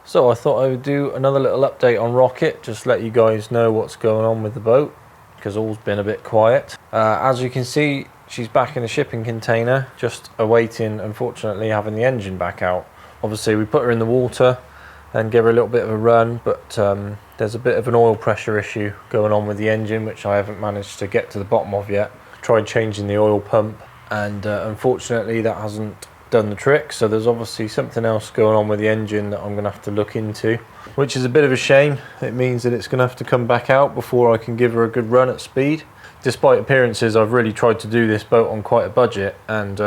So I thought I would do another little update on Rocket, just let you guys know what's going on with the boat, because all's been a bit quiet. As you can see, she's back in the shipping container, just awaiting, unfortunately, having the engine back out. Obviously we put her in the water and give her a little bit of a run, but there's a bit of an oil pressure issue going on with the engine, which I haven't managed to get to the bottom of yet. Tried changing the oil pump, and unfortunately that hasn't done the trick, so there's obviously something else going on with the engine that I'm going to have to look into, which is a bit of a shame. It means that it's going to have to come back out before I can give her a good run at speed. Despite appearances, I've really tried to do this boat on quite a budget, and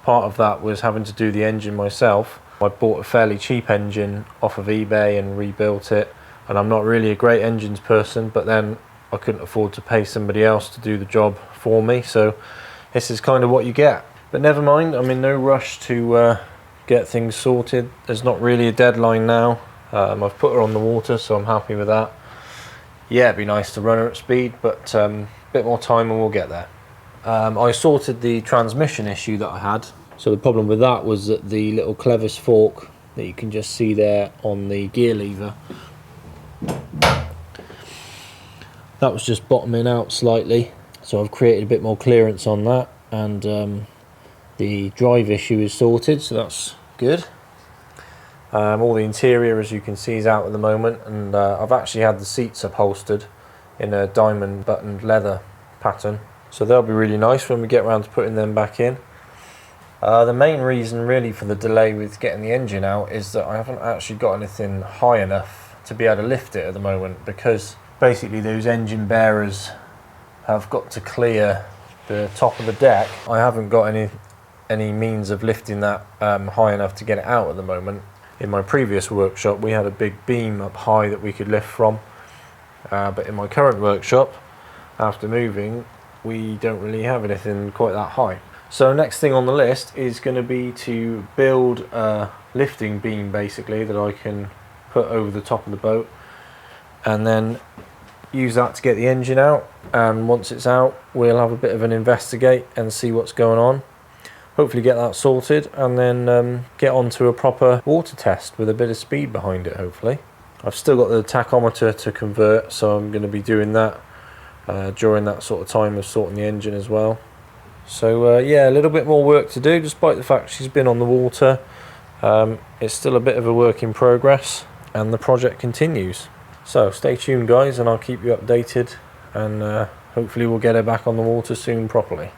part of that was having to do the engine myself. I bought a fairly cheap engine off of eBay and rebuilt it, and I'm not really a great engines person, but then I couldn't afford to pay somebody else to do the job for me, so this is kind of what you get. But never mind, I'm in no rush to get things sorted. There's not really a deadline now. I've put her on the water, so I'm happy with that. Yeah, it'd be nice to run her at speed, but a bit more time and we'll get there. I sorted the transmission issue that I had. So the problem with that was that the little clevis fork that you can just see there on the gear lever, that was just bottoming out slightly. So I've created a bit more clearance on that, and the drive issue is sorted, so that's good. All the interior, as you can see, is out at the moment, and I've actually had the seats upholstered in a diamond buttoned leather pattern, so they'll be really nice when we get around to putting them back in. The main reason really for the delay with getting the engine out is that I haven't actually got anything high enough to be able to lift it at the moment, because basically those engine bearers have got to clear the top of the deck. I haven't got any means of lifting that high enough to get it out at the moment. In my previous workshop we had a big beam up high that we could lift from, but in my current workshop, after moving, we don't really have anything quite that high. So next thing on the list is going to be to build a lifting beam basically that I can put over the top of the boat, and then use that to get the engine out, and once it's out we'll have a bit of an investigate and see what's going on. Hopefully get that sorted, and then get onto a proper water test with a bit of speed behind it, hopefully. I've still got the tachometer to convert, so I'm going to be doing that during that sort of time of sorting the engine as well. So yeah, a little bit more work to do, despite the fact she's been on the water. It's still a bit of a work in progress, and the project continues. So stay tuned guys, and I'll keep you updated, and hopefully we'll get her back on the water soon properly.